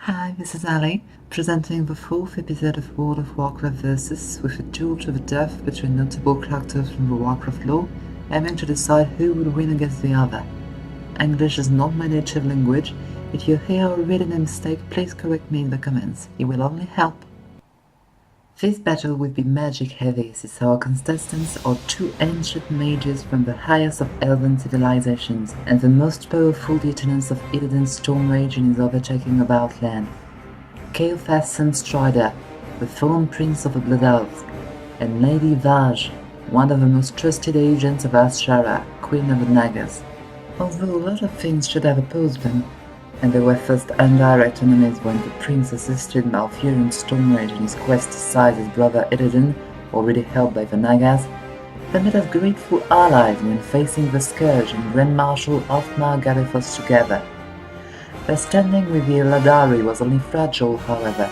Hi, this is Ali, presenting the fourth episode of World of Warcraft Versus with a duel to the death between notable characters from the Warcraft lore, aiming to decide who would win against the other. English is not my native language. If you hear or read a mistake, please correct me in the comments. It will only help. This battle will be magic heavy, since our contestants are two ancient mages from the highest of elven civilizations, and the most powerful lieutenants of Illidan Stormrage in his overtaking of Outland. Kael'thas Sunstrider, the fallen prince of the Blood Elves, and Lady Vashj, one of the most trusted agents of Azshara, Queen of the Nagas. Although a lot of things should have opposed them, and they were first indirect enemies when the prince assisted Illidan Stormrage in his quest to seize his brother Illidan, already held by the Nagas, they made us grateful allies when facing the Scourge and Grand Marshal Othmar Galifos together. Their standing with the Eladari was only fragile, however,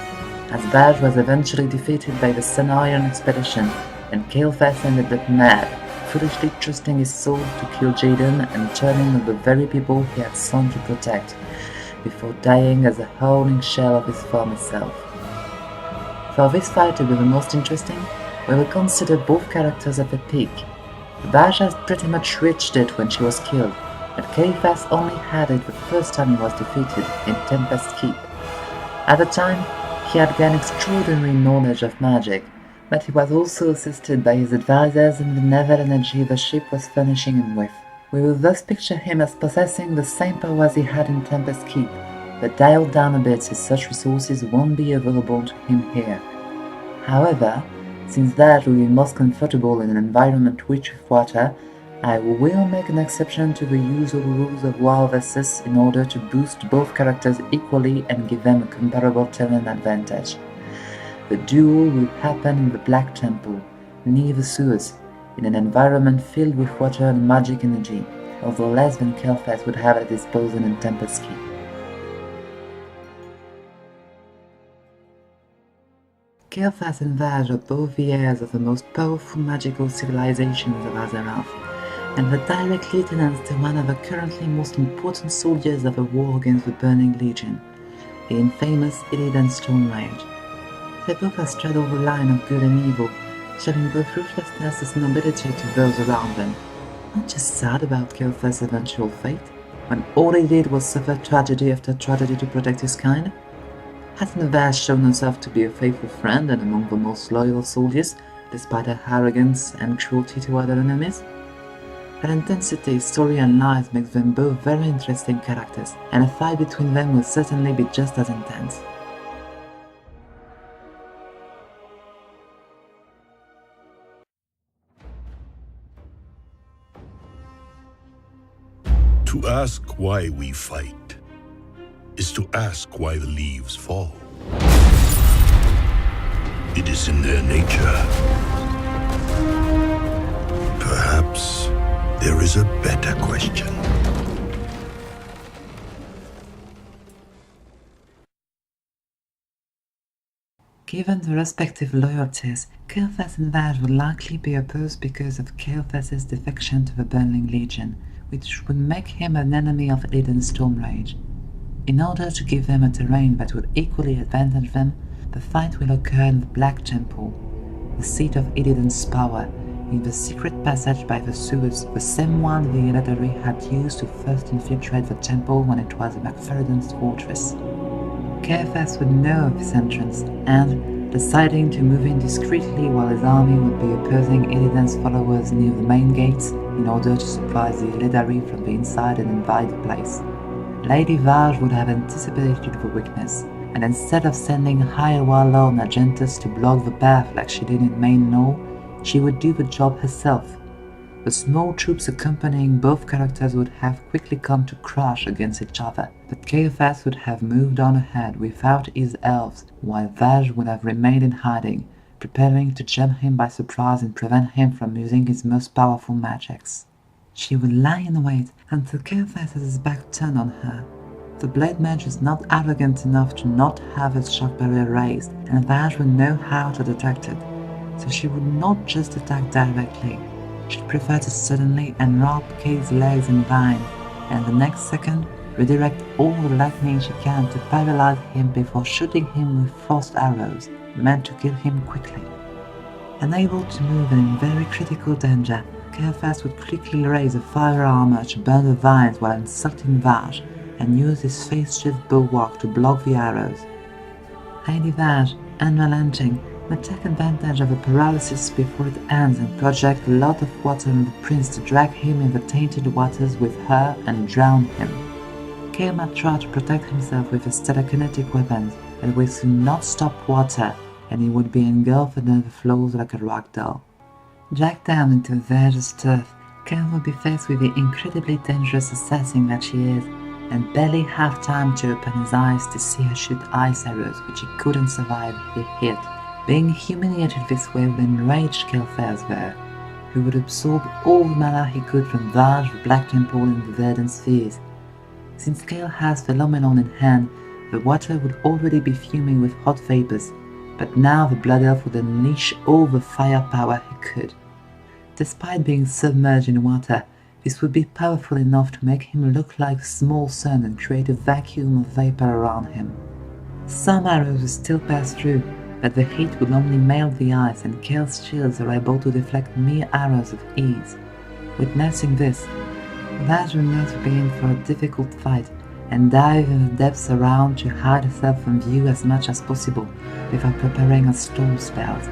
as Vashj was eventually defeated by the Sun Iron expedition, and Kael'thas ended up mad, foolishly trusting his soul to kill Jaden and turning on the very people he had sworn to protect, before dying as a howling shell of his former self. For this fight to be the most interesting, we will consider both characters at their peak. Vashj had pretty much reached it when she was killed, but Kael'thas only had it the first time he was defeated in Tempest Keep. At the time, he had gained extraordinary knowledge of magic, but he was also assisted by his advisors in the naval energy the ship was furnishing him with. We will thus picture him as possessing the same powers he had in Tempest Keep, but dialed down a bit since such resources won't be available to him here. However, since Vashj will be most comfortable in an environment rich with water, I will make an exception to the usual rules of WoW Versus in order to boost both characters equally and give them a comparable terrain advantage. The duel will happen in the Black Temple, near the sewers, in an environment filled with water and magic energy, although less than Kael'thas would have at his disposal in Tempest Keep. Kael'thas and Vashj are both the heirs of the most powerful magical civilizations of Azeroth, and the direct lieutenants to one of the currently most important soldiers of the war against the Burning Legion, the infamous Illidan Stormrage. They both have straddled the line of good and evil, showing both ruthlessness and nobility to those around them. Not just sad about Kael'thas' eventual fate, when all he did was suffer tragedy after tragedy to protect his kind. Hasn't Vashj shown herself to be a faithful friend and among the most loyal soldiers, despite her arrogance and cruelty to other enemies? Their intensity, story and lies makes them both very interesting characters, and a fight between them will certainly be just as intense. To ask why we fight is to ask why the leaves fall. It is in their nature. Perhaps there is a better question. Given the respective loyalties, Kael'thas and Vashj would likely be opposed because of Kael'thas' defection to the Burning Legion, which would make him an enemy of Illidan Stormrage. In order to give them a terrain that would equally advantage them, the fight will occur in the Black Temple, the seat of Illidan's power, in the secret passage by the sewers, the same one the Eladari had used to first infiltrate the temple when it was Macfaridan's fortress. Kael'thas would know of this entrance, and, deciding to move in discreetly while his army would be opposing Illidan's followers near the main gates in order to surprise the Eladari from the inside and invade the place. Lady Vashj would have anticipated the weakness, and instead of sending High Warlord Argentus to block the path like she did in Main Law, she would do the job herself. The small troops accompanying both characters would have quickly come to crash against each other, but Kael'thas would have moved on ahead without his elves, while Vashj would have remained in hiding, preparing to jump him by surprise and prevent him from using his most powerful magics. She would lie in wait until Kael'thas has his back turned on her. The Blade Mage is not arrogant enough to not have his shock barrier raised, and Vashj would know how to detect it, so she would not just attack directly. She'd prefer to suddenly unwrap Kay's legs and vine, and the next second redirect all the lightning she can to paralyze him before shooting him with frost arrows, meant to kill him quickly. Unable to move and in very critical danger, Kael'thas would quickly raise a fire armor to burn the vines while insulting Vashj, and use his face-shift bulwark to block the arrows. Lady Vashj, unrelenting, would take advantage of the paralysis before it ends and project a lot of water on the prince to drag him in the tainted waters with her and drown him. Kael might try to protect himself with his telekinetic weapons, but would soon not stop water, and he would be engulfed under the flows like a rag doll. Dragged down into Vashj's turf, Kael would be faced with the incredibly dangerous assassin that she is, and barely have time to open his eyes to see her shoot ice arrows which he couldn't survive if he hit. Being humiliated this way would enrage Kael'thas though, who would absorb all the mana he could from Vashj, the Black Temple and the Verdant Spheres. Since Kael has Phenomenon in hand, the water would already be fuming with hot vapors, but now the Blood Elf would unleash all the firepower he could. Despite being submerged in water, this would be powerful enough to make him look like a small sun and create a vacuum of vapor around him. Some arrows would still pass through, but the heat would only melt the ice, and Kael's shields are able to deflect mere arrows of ease. Witnessing this, Vashj would know to be in for a difficult fight, and dive in the depths around to hide herself from view as much as possible, before preparing her storm spells.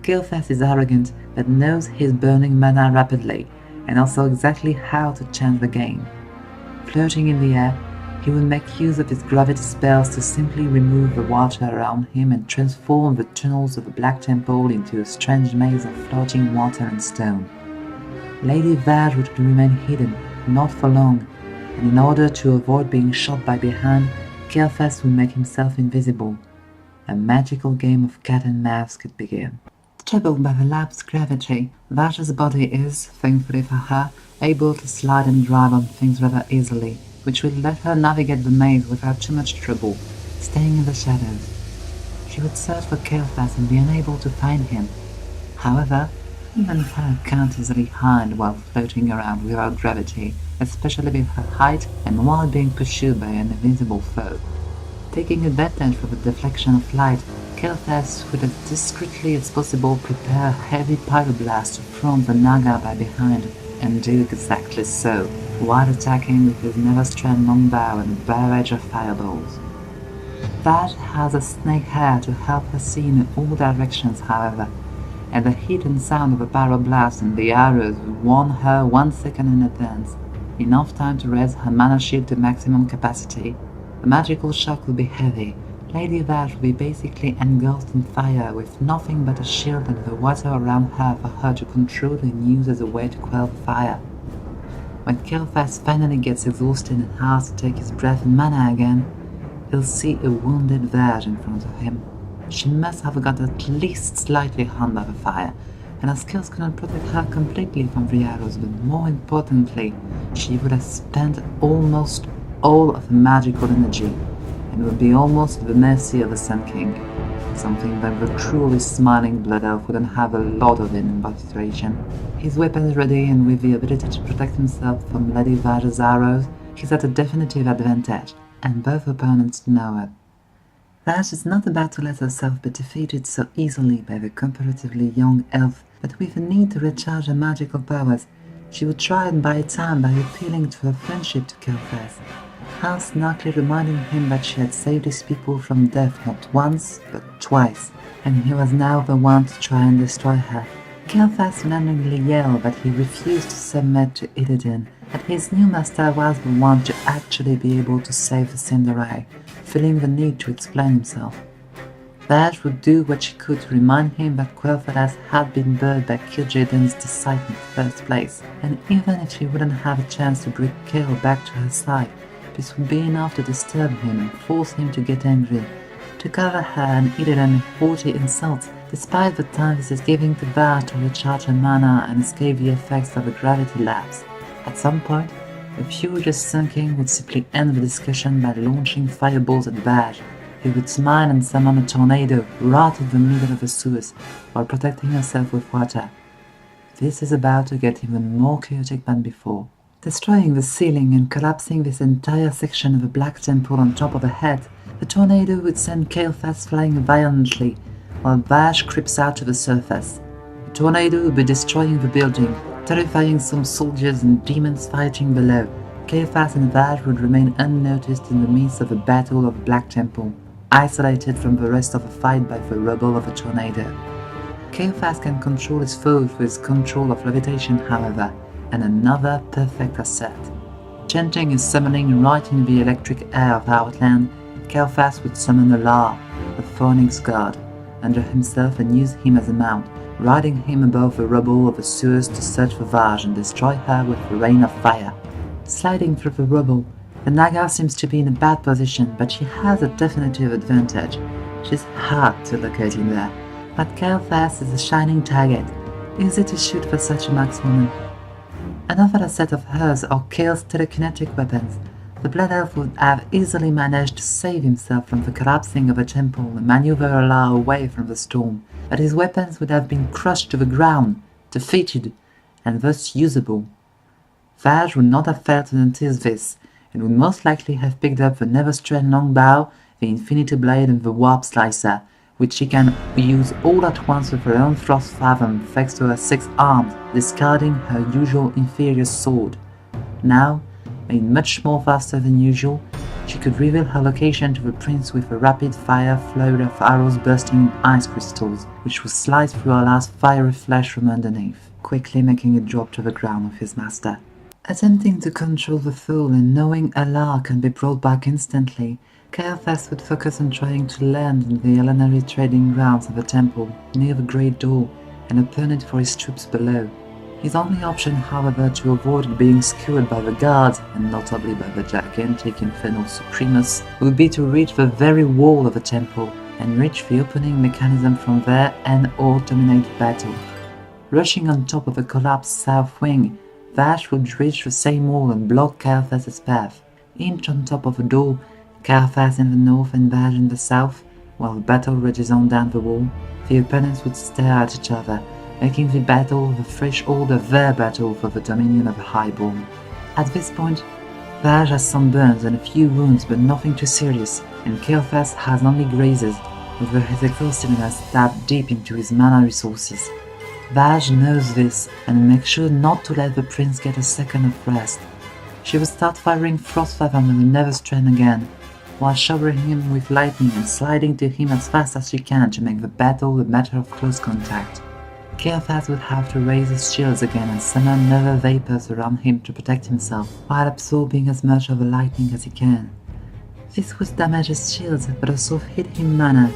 Kael'thas is arrogant, but knows he's burning mana rapidly, and also exactly how to change the game. Floating in the air, he will make use of his gravity spells to simply remove the water around him and transform the tunnels of the Black Temple into a strange maze of floating water and stone. Lady Vashj would remain hidden, not for long, and in order to avoid being shot by behind, Kael'thas would make himself invisible. A magical game of cat and mouse could begin. Troubled by the lapsed gravity, Vashj's body is, thankfully for her, able to slide and drive on things rather easily, which will let her navigate the maze without too much trouble, staying in the shadows. She would search for Kael'thas and be unable to find him. However, even her can't easily hide while floating around without gravity, especially with her height and while being pursued by an invisible foe. Taking advantage of the deflection of light, Kael'thas would as discreetly as possible prepare a heavy pyroblast to throw the Naga by behind, and do exactly so, while attacking with his never-strand longbow and a barrage of fireballs. Vashj has a snake hair to help her see in all directions, however, and the heat and sound of a pyroblast and the arrows would warn her 1 second in advance, enough time to raise her mana shield to maximum capacity. The magical shock would be heavy. Lady Vashj would be basically engulfed in fire with nothing but a shield and the water around her for her to control and use as a way to quell the fire. When Kael'thas finally gets exhausted and has to take his breath and mana again, he'll see a wounded Vashj in front of him. She must have got at least slightly harmed by the fire, and her skills couldn't protect her completely from the arrows, but more importantly, she would have spent almost all of her magical energy, and would be almost at the mercy of the Sun King, something that the cruelly smiling Blood Elf wouldn't have a lot of in that situation. His weapons ready and with the ability to protect himself from Lady Vashj's arrows, he's at a definitive advantage, and both opponents know it. Vashj is not about to let herself be defeated so easily by the comparatively young elf, but with a need to recharge her magical powers, she would try and buy time by appealing to her friendship to Kael'thas, snarkily reminding him that she had saved his people from death not once, but twice, and he was now the one to try and destroy her. Kael'thas randomly yelled that he refused to submit to Illidan, that his new master was the one to actually be able to save the Cinderai, feeling the need to explain himself. Vashj would do what she could to remind him that Kael'thas had been burned by Kil'jaeden's deceit in the first place, and even if she wouldn't have a chance to bring Kael back to her side, this would be enough to disturb him and force him to get angry, to cover her and Illidan in haughty insults, despite the time this is giving to Vashj to recharge her mana and escape the effects of a gravity lapse. At some point, the furious Sun King would simply end the discussion by launching fireballs at Vashj, who would smile and summon a tornado right in the middle of the sewers while protecting herself with water. This is about to get even more chaotic than before. Destroying the ceiling and collapsing this entire section of a black temple on top of her head, the tornado would send Kael'thas flying violently, while Vashj creeps out to the surface. The tornado would be destroying the building, terrifying some soldiers and demons fighting below. Kael'thas and Vashj would remain unnoticed in the midst of the battle of the Black Temple, isolated from the rest of the fight by the rubble of the tornado. Kael'thas can control his foes with his control of levitation, however, and another perfect asset. Chanting and summoning right in the electric air of Outland, Kael'thas would summon Aurore, the Phoenix god, under himself and use him as a mount, riding him above the rubble of the sewers to search for Vashj and destroy her with a rain of fire. Sliding through the rubble, the Naga seems to be in a bad position, but she has a definitive advantage. She's hard to locate in there, but Kael'thas is a shining target, easy to shoot for such a markswoman. Another asset of hers are Kael's telekinetic weapons. The Blood Elf would have easily managed to save himself from the collapsing of a temple and maneuver Aurore away from the storm, but his weapons would have been crushed to the ground, defeated, and thus usable. Vashj would not have failed to notice this, and would most likely have picked up the Never-Strain Longbow, the Infinity Blade and the Warp Slicer, which she can use all at once with her own Frost Fathom thanks to her 6 arms, discarding her usual inferior sword. Now, made much more faster than usual, she could reveal her location to the prince with a rapid-fire flurry of arrows bursting ice crystals, which would slice through Aurore's fiery flesh from underneath, quickly making it drop to the ground with his master. Attempting to control the fool and knowing Aurore can be brought back instantly, Kael'thas would focus on trying to land in the culinary trading grounds of the temple, near the Great Door, and open it for his troops below. His only option, however, to avoid being skewered by the guards, and notably by the gigantic Infernal Supremus, would be to reach the very wall of the temple, and reach the opening mechanism from there and/or dominate the battle. Rushing on top of the collapsed south wing, Vashj would reach the same wall and block Kael'thas' path. Inch on top of the door, Kael'thas in the north and Vashj in the south, while the battle rages on down the wall, the opponents would stare at each other, making the battle the threshold of their battle for the dominion of Highborne. At this point, Vashj has some burns and a few wounds, but nothing too serious, and Kael'thas has only grazes, with his exhaustedness stabbed deep into his mana resources. Vashj knows this and makes sure not to let the prince get a second of rest. She will start firing Frost Fathom and the Never-Strain again, while showering him with lightning and sliding to him as fast as she can to make the battle a matter of close contact. Kael'thas would have to raise his shields again and summon nether vapors around him to protect himself, while absorbing as much of the lightning as he can. This would damage his shields, but also hit him mana.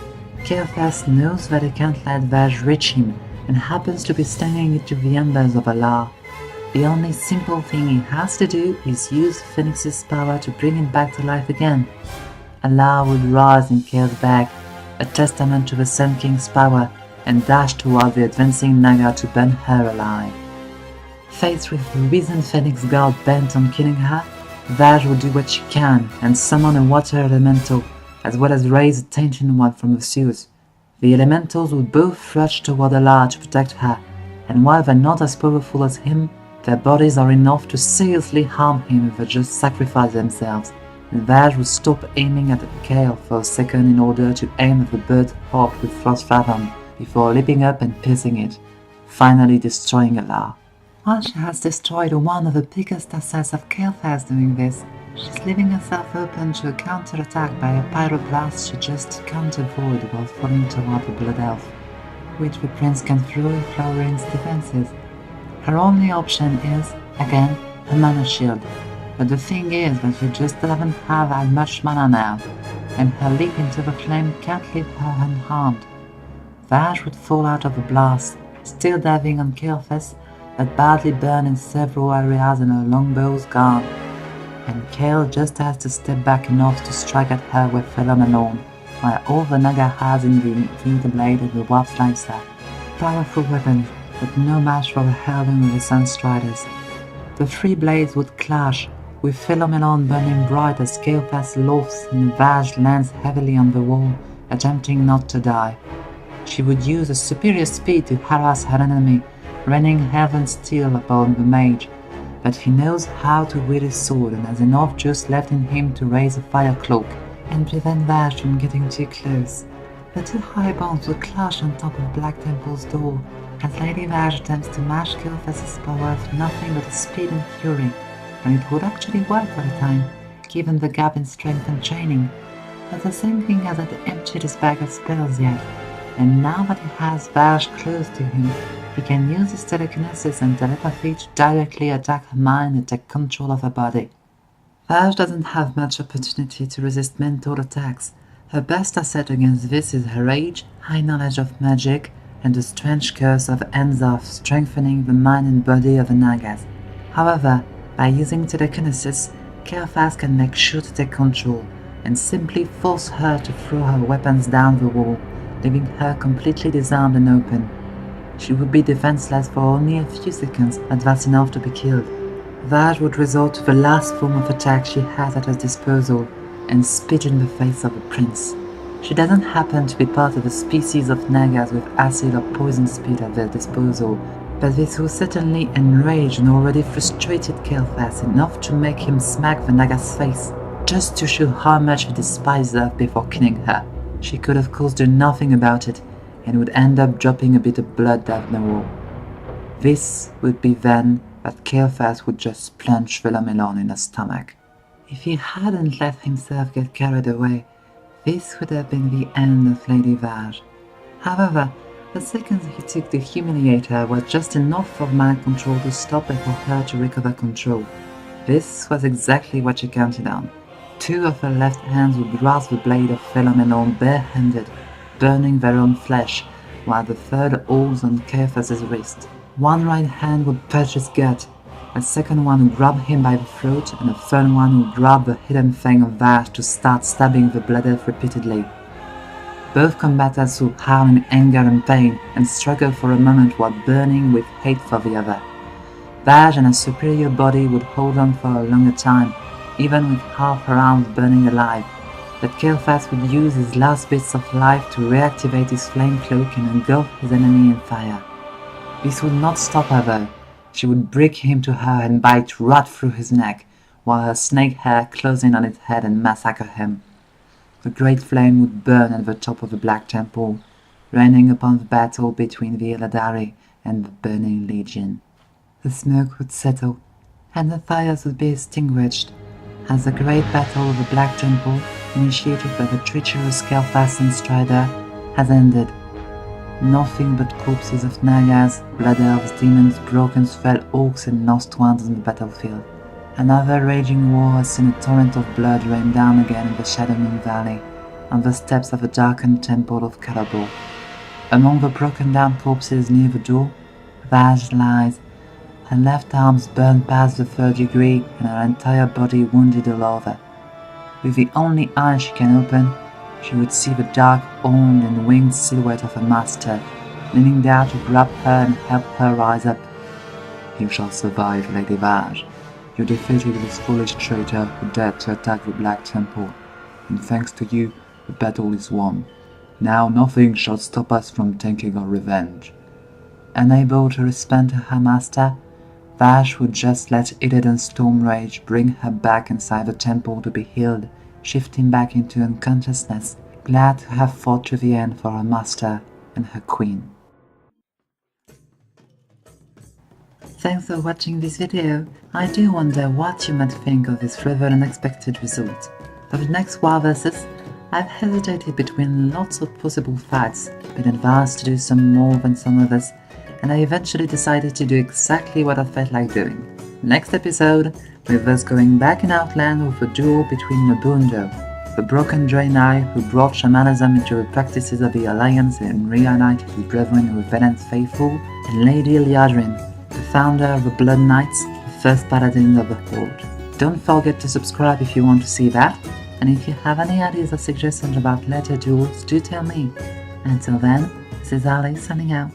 Kael'thas knows that he can't let Vashj reach him, and happens to be standing into the embers of Aurore. The only simple thing he has to do is use Phoenix's power to bring him back to life again. Aurore would rise in Kael's back, a testament to the Sun King's power, and dash toward the advancing Naga to burn her alive. Faced with the risen Phoenix god bent on killing her, Vashj would do what she can and summon a water elemental, as well as raise a tension one from the sewers. The elementals would both rush toward Aurore to protect her, and while they're not as powerful as him, their bodies are enough to seriously harm him if they just sacrifice themselves, and Vashj would stop aiming at Kael for a second in order to aim at the bird hawk with Frost Fathom, before leaping up and piercing it, finally destroying Aurore. While she has destroyed one of the biggest assets of Kael'thas doing this, she's leaving herself open to a counter-attack by a pyroblast she just can't avoid while falling toward the Blood Elf, which the prince can throw if lowering his defenses. Her only option is, again, a mana shield, but the thing is that she just doesn't have as much mana now, and her leap into the flame can't leave her unharmed. Vashj would fall out of the blast, still diving on Kael'thas, but badly burned in several areas and her longbow's gone, and Kael just has to step back enough to strike at her with Felon alone, while all the Naga has in the Infinity Blade and the Warp Slicer. Powerful weapons, but no match for the heirloom of the Sunstriders. The 3 blades would clash, with Philomelon burning bright as Kael'thas lofts and Vashj lands heavily on the wall, attempting not to die. She would use a superior speed to harass her enemy, raining heaven steel upon the mage, but he knows how to wield his sword and has enough juice left in him to raise a fire cloak and prevent Vashj from getting too close. The two Highbornes would clash on top of Black Temple's door as Lady Vashj attempts to match Kael'thas' power with nothing but speed and fury, and it would actually work for the time, given the gap in strength and training. But the same thing hasn't emptied his bag of spells yet, and now that he has Vashj close to him, he can use his telekinesis and telepathy to directly attack her mind and take control of her body. Vashj doesn't have much opportunity to resist mental attacks. Her best asset against this is her age, high knowledge of magic, and the strange curse of Enzoth strengthening the mind and body of the Nagas. However, by using telekinesis, Kael'thas can make sure to take control, and simply force her to throw her weapons down the wall, leaving her completely disarmed and open. She would be defenseless for only a few seconds, but that's enough to be killed. Vashj would resort to the last form of attack she has at her disposal, and spit in the face of the prince. She doesn't happen to be part of a species of Nagas with acid or poison spit at their disposal, but this will certainly enrage an already frustrated Kael'thas enough to make him smack the Naga's face, just to show how much he despised her before killing her. She could of course do nothing about it, and would end up dropping a bit of blood down the wall. This would be then that Kael'thas would just plunge the melon in her stomach. If he hadn't let himself get carried away, this would have been the end of Lady Vashj. However, the seconds he took to humiliate her were just enough of mind control to stop before her to recover control. This was exactly what she counted on. Two of her left hands would grasp the blade of Phenomenon barehanded, burning their own flesh, while the third holds on Kael'thas' wrist. One right hand would touch his gut, a second one would grab him by the throat, and a third one would grab the hidden fang of Vashj to start stabbing the blood elf repeatedly. Both combatants would howl in anger and pain, and struggle for a moment while burning with hate for the other. Vashj and her superior body would hold on for a longer time, even with half her arms burning alive, but Kael'thas would use his last bits of life to reactivate his flame cloak and engulf his enemy in fire. This would not stop her though. She would break him to her and bite right through his neck, while her snake hair closed in on his head and massacre him. The great flame would burn at the top of the Black Temple, raining upon the battle between the Illidari and the Burning Legion. The smoke would settle, and the fires would be extinguished, as the great battle of the Black Temple, initiated by the treacherous Kael'thas Sunstrider, has ended. Nothing but corpses of Nagas, blood elves, demons, broken fell orcs and lost ones on the battlefield. Another raging war has seen a torrent of blood rain down again in the Shadowmoon Valley, on the steps of the darkened temple of Kael'thas. Among the broken down corpses near the door, Vashj lies, her left arms burned past the 3rd degree and her entire body wounded all over. With the only eye she can open, she would see the dark, horned and winged silhouette of her master, leaning down to grab her and help her rise up. "You shall survive, Lady Vashj. You defeated this foolish traitor who dared to attack the Black Temple, and thanks to you, the battle is won. Now nothing shall stop us from taking our revenge." Unable to respond to her master, Vashj would just let Illidan Stormrage bring her back inside the temple to be healed, shifting back into unconsciousness, glad to have fought to the end for her master and her queen. Thanks for watching this video. I do wonder what you might think of this rather unexpected result. For the next WoW versus, I've hesitated between lots of possible fights, been advised to do some more than some others, and I eventually decided to do exactly what I felt like doing. Next episode, with us going back in Outland with a duel between Nabundo, the broken Draenei who brought shamanism into the practices of the Alliance and reunited his brethren with Venant's faithful, and Lady Liadrin, the founder of the Blood Knights, the first paladin of the Horde. Don't forget to subscribe if you want to see that, and if you have any ideas or suggestions about later duels, do tell me. Until then, this is Ali signing out.